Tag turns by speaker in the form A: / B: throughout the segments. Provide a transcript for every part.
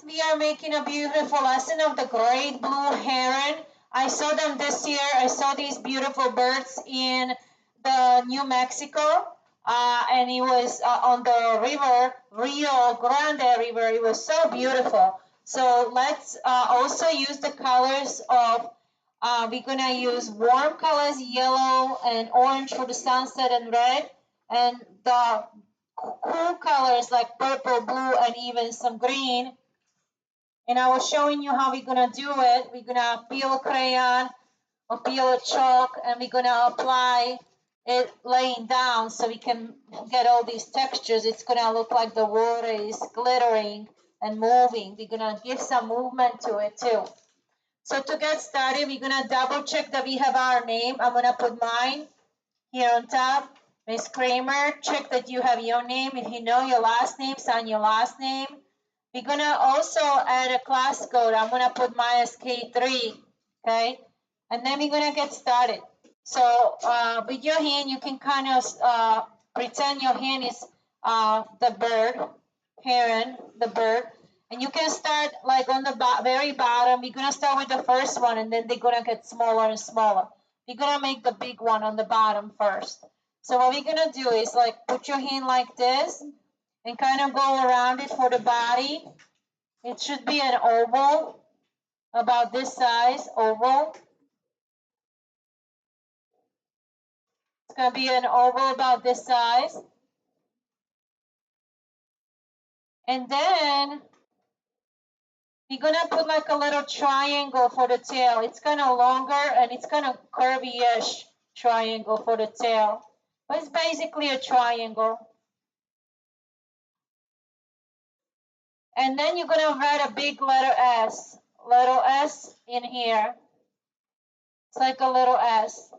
A: we are making a beautiful lesson of the great blue heron. I saw them this year. I saw these beautiful birds in the New Mexico. And it was on the river, Rio Grande River. It was so beautiful. So let's also use the colors of, we're going to use warm colors, yellow and orange for the sunset and red. And the cool colors like purple, blue, and even some green. And I was showing you how we're going to do it. We're going to peel a crayon or peel a chalk, and we're going to apply it laying down so we can get all these textures. It's going to look like the water is glittering and moving. We're going to give some movement to it too. So to get started, we're going to double check that we have our name. I'm going to put mine here on top. Miss Kramer, check that you have your name. If you know your last name, sign your last name. We're going to also add a class code. I'm going to put mine as K3, okay? And then we're going to get started. So with your hand, you can kind of pretend your hand is the bird, heron, the bird. And you can start like on the very bottom. We're going to start with the first one, and then they're going to get smaller and smaller. We're going to make the big one on the bottom first. So what we're going to do is like put your hand like this and kind of go around it for the body. It should be an oval, about this size, oval. It's going to be an oval about this size. And then we're going to put like a little triangle for the tail. It's kind of longer and it's kind of curvy-ish triangle for the tail. But it's basically a triangle. And then you're going to write a big letter S in here. It's like a little S.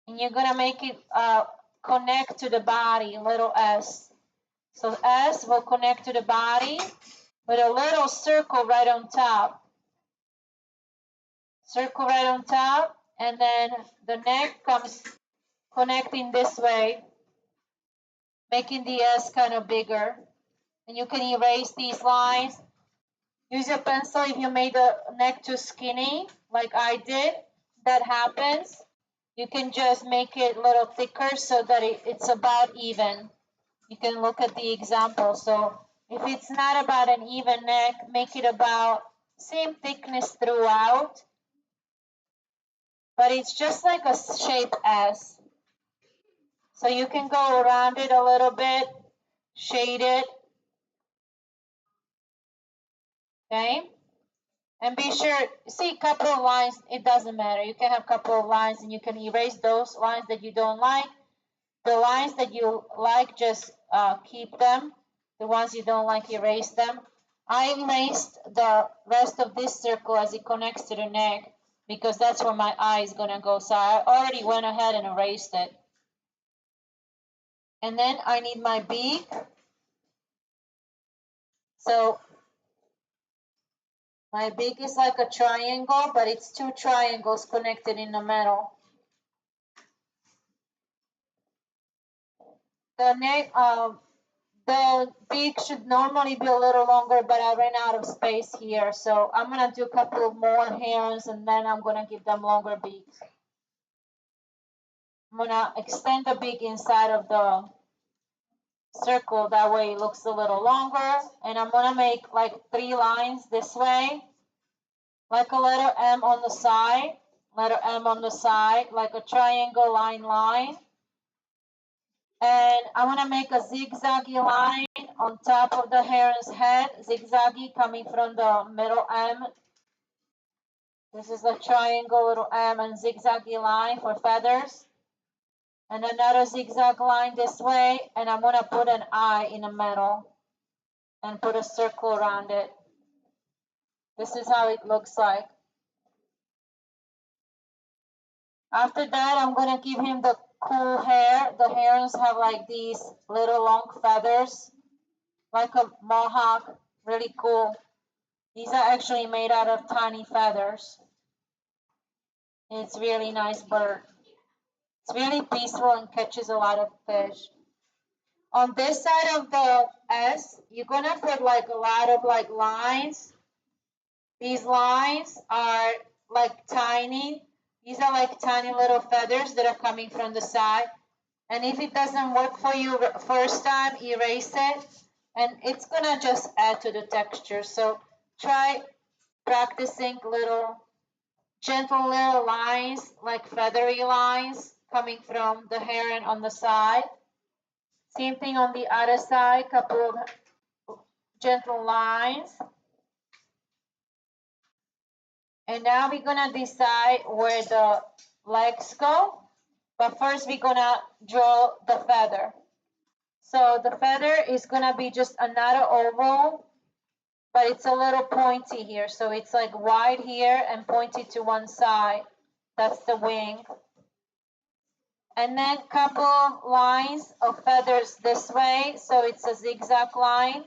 A: And you're going to make it connect to the body, little S. So S will connect to the body with a little circle right on top. Circle right on top, and then the neck comes connecting this way, making the S kind of bigger. And you can erase these lines. Use your pencil if you made the neck too skinny, like I did. That happens. You can just make it a little thicker so that it's about even. You can look at the example. So if it's not about an even neck, make it about same thickness throughout. But it's just like a shape S. So you can go around it a little bit, shade it. Okay? And be sure, see a couple of lines, it doesn't matter. You can have a couple of lines and you can erase those lines that you don't like. The lines that you like, just keep them. The ones you don't like, erase them. I erased the rest of this circle as it connects to the neck because that's where my eye is going to go. So I already went ahead and erased it. And then I need my beak. So my beak is like a triangle, but it's two triangles connected in the middle. The neck, the beak should normally be a little longer, but I ran out of space here. So I'm going to do a couple of more herons, and then I'm going to give them longer beaks. I'm going to extend the beak inside of the circle. That way it looks a little longer. And I'm going to make like 3 lines this way. Like a letter M on the side. Letter M on the side. Like a triangle line. And I'm going to make a zigzaggy line on top of the heron's head. Zigzaggy coming from the middle M. This is a triangle, little M, and zigzaggy line for feathers. And another zigzag line this way. And I'm going to put an eye in the middle. And put a circle around it. This is how it looks like. After that, I'm going to give him the cool hair. The herons have like these little long feathers, like a mohawk, really cool. These are actually made out of tiny feathers. It's really nice bird. It's really peaceful and catches a lot of fish. On this side of the S, you're gonna put like a lot of like lines. These lines are like tiny. These are like tiny little feathers that are coming from the side. And if it doesn't work for you first time, erase it. And it's gonna just add to the texture. So try practicing little gentle little lines, like feathery lines coming from the heron on the side. Same thing on the other side, couple of gentle lines. And now we're gonna decide where the legs go. But first we're gonna draw the feather. So the feather is gonna be just another oval, but it's a little pointy here. So it's like wide here and pointy to one side. That's the wing. And then couple of lines of feathers this way. So it's a zigzag line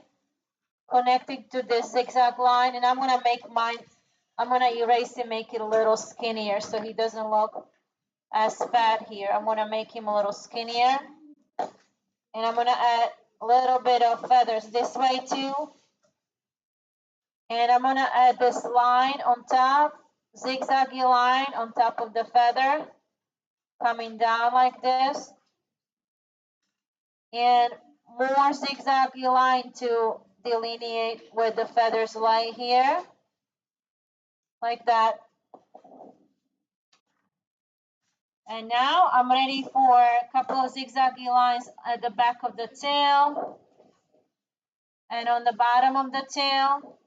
A: connected to this zigzag line. And I'm gonna make mine, I'm gonna erase and make it a little skinnier so he doesn't look as fat here. I'm gonna make him a little skinnier. And I'm gonna add a little bit of feathers this way too. And I'm gonna add this line on top, zigzaggy line on top of the feather, coming down like this. And more zigzaggy line to delineate where the feathers lie here, like that. And now I'm ready for a couple of zigzaggy lines at the back of the tail and on the bottom of the tail,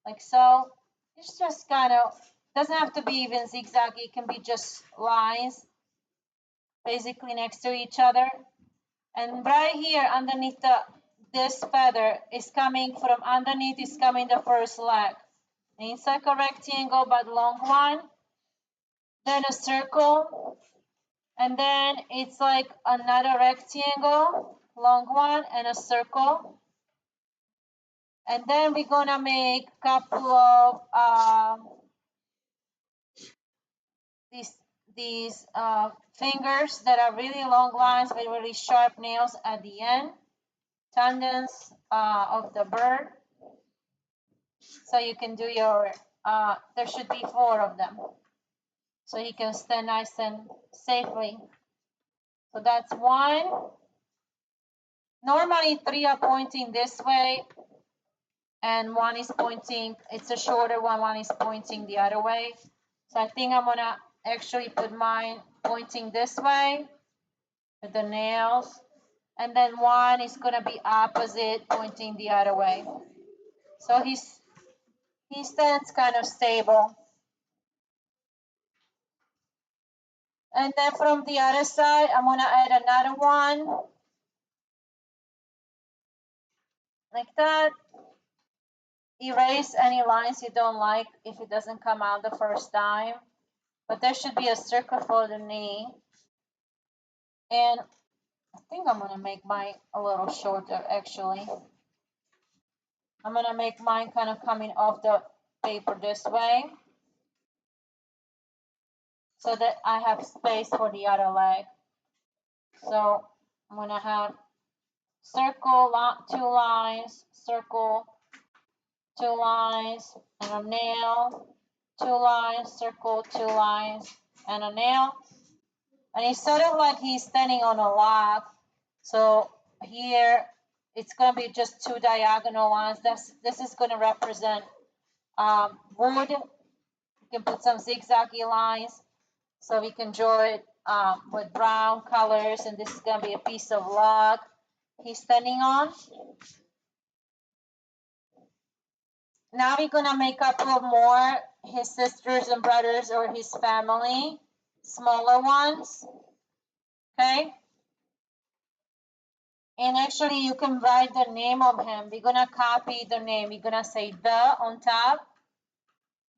A: like so. It's just kind of, doesn't have to be even zigzaggy, it can be just lines basically next to each other. And right here underneath this feather is coming from underneath, is coming the first leg. And it's like a rectangle but long one, then a circle, and then it's like another rectangle, long one, and a circle. And then we're gonna make a couple of these fingers that are really long lines with really sharp nails at the end, tendons of the bird. So you can do your, there should be 4 of them. So he can stand nice and safely. So that's 1. Normally 3 are pointing this way and 1 is pointing, it's a shorter one, 1 is pointing the other way. So I think I'm gonna actually put mine pointing this way with the nails. And then 1 is gonna be opposite, pointing the other way. So he stands kind of stable. And then from the other side, I'm gonna add another one, like that. Erase any lines you don't like if it doesn't come out the first time. But there should be a circle for the knee. And I think I'm gonna make mine a little shorter actually. I'm gonna make mine kind of coming off the paper this way, so that I have space for the other leg. So I'm gonna have circle, 2 lines, circle, 2 lines, and a nail, 2 lines, circle, 2 lines, and a nail. And it's sort of like he's standing on a log. So here it's going to be just 2 diagonal lines. This is going to represent wood. You can put some zigzaggy lines so we can draw it with brown colors. And this is going to be a piece of log he's standing on. Now we're gonna make a couple more, his sisters and brothers or his family, smaller ones, okay? And actually you can write the name of him. We're gonna copy the name. We're gonna say the on top,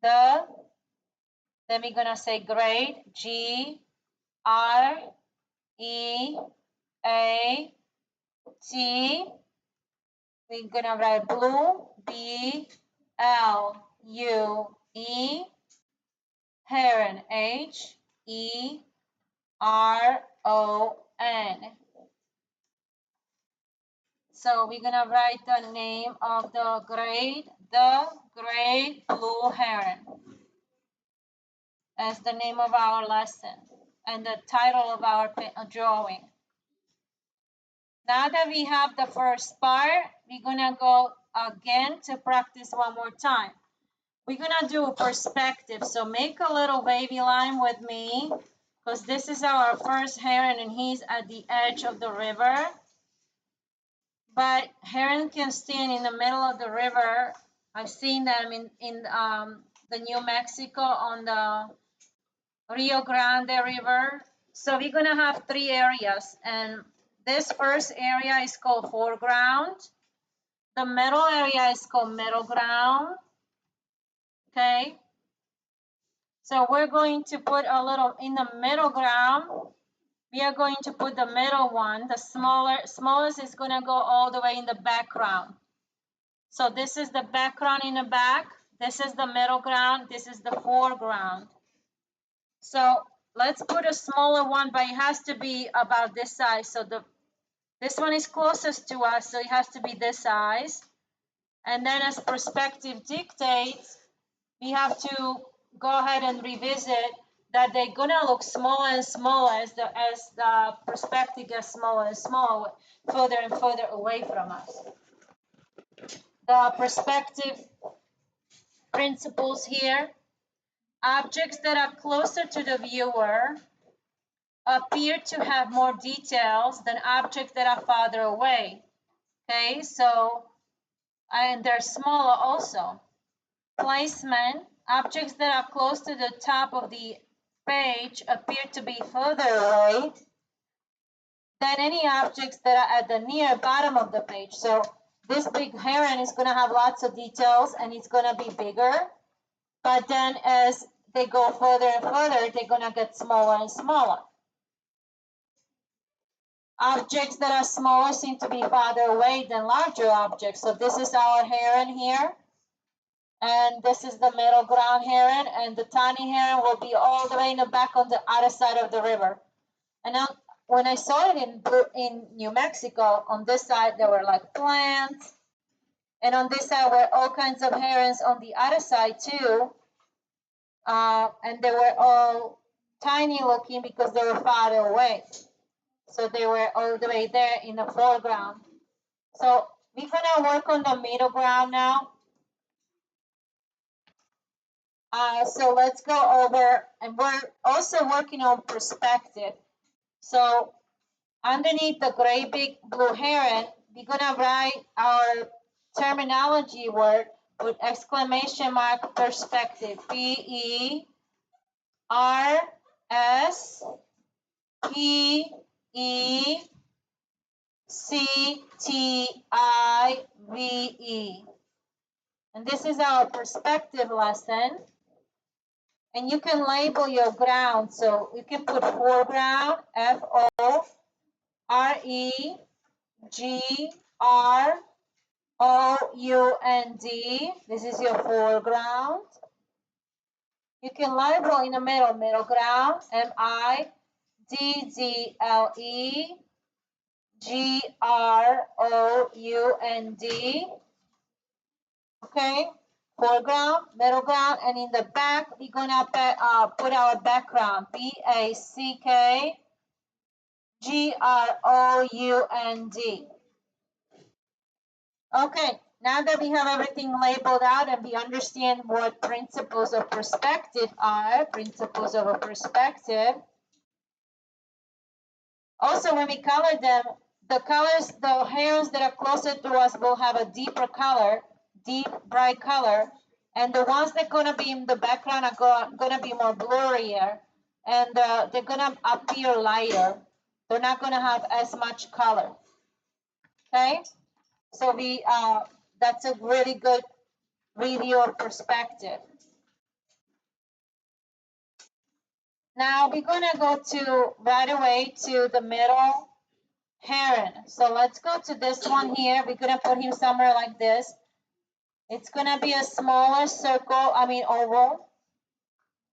A: the, then we're gonna say GREAT, GREAT. We're gonna write blue, BLUE, heron, HERON. So we're gonna write the name of the great blue heron as the name of our lesson and the title of our drawing. Now that we have the first part, we're gonna go again to practice one more time. We're gonna do a perspective. So make a little wavy line with me because this is our first heron and he's at the edge of the river. But heron can stand in the middle of the river. I've seen them in the New Mexico on the Rio Grande River. So we're gonna have three areas, and this first area is called foreground. The middle area is called middle ground. Okay. So we're going to put a little in the middle ground. We are going to put the middle one. The smallest is gonna go all the way in the background. So this is the background in the back. This is the middle ground. This is the foreground. So let's put a smaller one, but it has to be about this size. So this one is closest to us, so it has to be this size. And then as perspective dictates, we have to go ahead and revisit that they're gonna look smaller and smaller as the perspective gets smaller and smaller, further and further away from us. The perspective principles here: objects that are closer to the viewer appear to have more details than objects that are farther away. Okay, so, and they're smaller also. Placement: objects that are close to the top of the page appear to be further away than any objects that are at the near bottom of the page. So this big heron is going to have lots of details and it's going to be bigger. But then as they go further and further, they're going to get smaller and smaller. Objects that are smaller seem to be farther away than larger objects. So this is our heron here. And this is the middle ground heron. And the tiny heron will be all the way in the back on the other side of the river. And now, when I saw it in New Mexico, on this side there were like plants. And on this side were all kinds of herons on the other side too. And they were all tiny looking because they were farther away. So they were all the way there in the foreground. So we're gonna work on the middle ground now. So let's go over, and we're also working on perspective. So underneath the great big blue heron, we're gonna write our terminology word with exclamation mark perspective. PERSPECTIVE. And this is our perspective lesson. And you can label your ground. So you can put foreground, FOREGROUND. This is your foreground. You can label in the middle ground, MIDDLEGROUND. Okay, foreground, middle ground, and in the back, we're gonna put our background, BACKGROUND. Okay, now that we have everything labeled out and we understand what principles of perspective are, principles of a perspective. Also, when we color them, the colors, the herons that are closer to us will have a deeper color, deep, bright color. And the ones that are going to be in the background are going to be more blurrier. And they're going to appear lighter. They're not going to have as much color. Okay? So that's a really good review of perspective. Now we're going to go right away to the middle heron. So let's go to this one here. We're going to put him somewhere like this. It's going to be a smaller oval.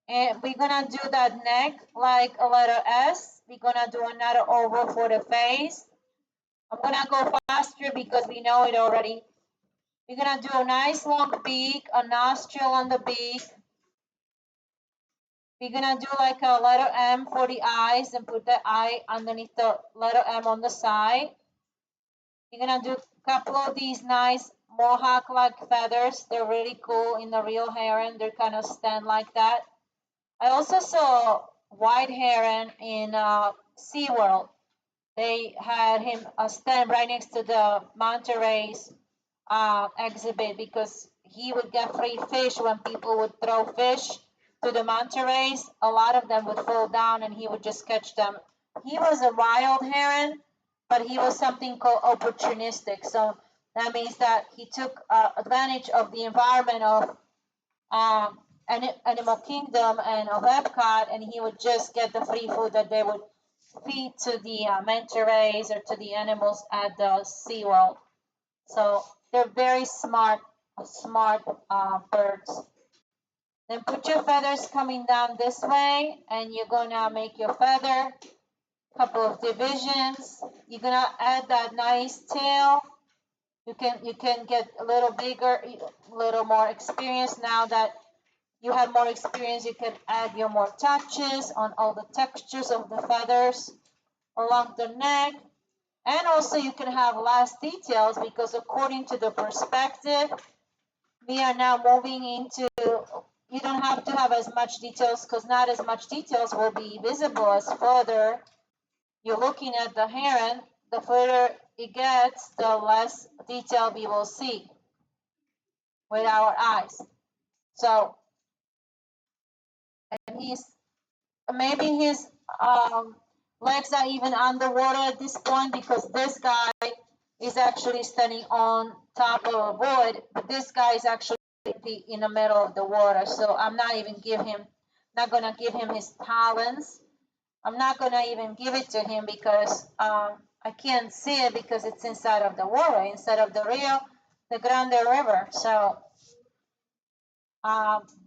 A: And we're going to do that neck like a letter S. We're going to do another oval for the face. I'm gonna go faster because we know it already. We're gonna do a nice long beak, a nostril on the beak. We're gonna do like a letter M for the eyes and put the eye underneath the letter M on the side. You're gonna do a couple of these nice mohawk-like feathers. They're really cool in the real heron. They're kind of stand like that. I also saw white heron in SeaWorld. They had him stand right next to the manta rays exhibit because he would get free fish when people would throw fish to the manta rays. A lot of them would fall down and he would just catch them. He was a wild heron, but he was something called opportunistic. So that means that he took advantage of the environment of Animal Kingdom and of Epcot, and he would just get the free food that they would feed to the manta rays or to the animals at the SeaWorld. So they're very smart birds. Then put your feathers coming down this way, and you're gonna make your feather couple of divisions. You're gonna add that nice tail. You can get a little bigger, a little more experience. Now that you have more experience, you can add your more touches on all the textures of the feathers along the neck. And also you can have less details because according to the perspective, we are now moving into, you don't have to have as much details because not as much details will be visible as further you're looking at the heron. The further it gets, the less detail we will see with our eyes. So, and maybe his legs are even underwater at this point because this guy is actually standing on top of a wood, but this guy is actually in the middle of the water. So I'm not gonna give him his talons. I'm not gonna even give it to him because I can't see it because it's inside of the water, inside of the Grande River. So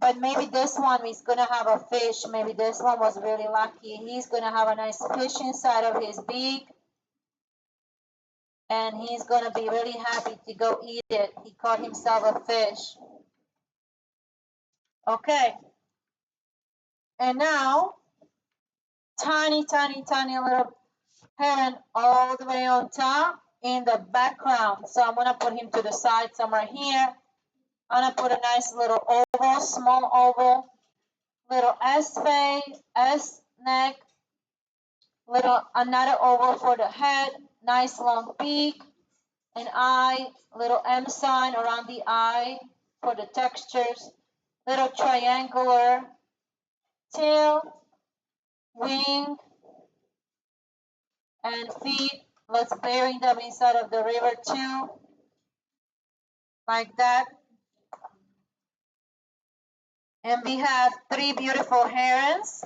A: but maybe this one is gonna have a fish. Maybe this one was really lucky. He's gonna have a nice fish inside of his beak, and he's gonna be really happy to go eat it. He caught himself a fish. Okay, and now tiny, tiny, tiny little heron all the way on top in the background. So I'm gonna put him to the side somewhere here. I'm gonna put a nice little oval, small oval, little S face, S neck, little another oval for the head, nice long beak, an eye, little M sign around the eye for the textures, little triangular tail, wing, and feet. Let's bury them inside of the river too, like that. And we have 3 beautiful herons.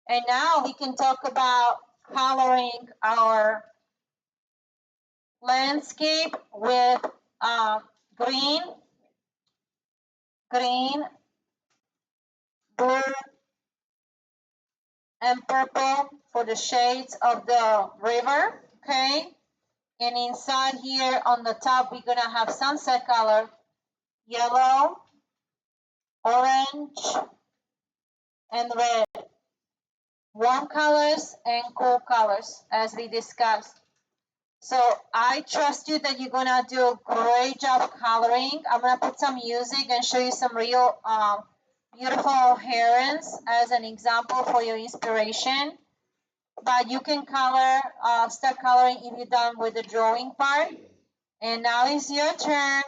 A: And now we can talk about coloring our landscape with green, blue, and purple for the shades of the river, okay? And inside here on the top, we're gonna have sunset color, yellow, orange, and red. Warm colors and cool colors, as we discussed. So I trust you that you're gonna do a great job coloring. I'm gonna put some music and show you some real beautiful herons as an example for your inspiration. But you can start coloring if you're done with the drawing part. And now it's your turn.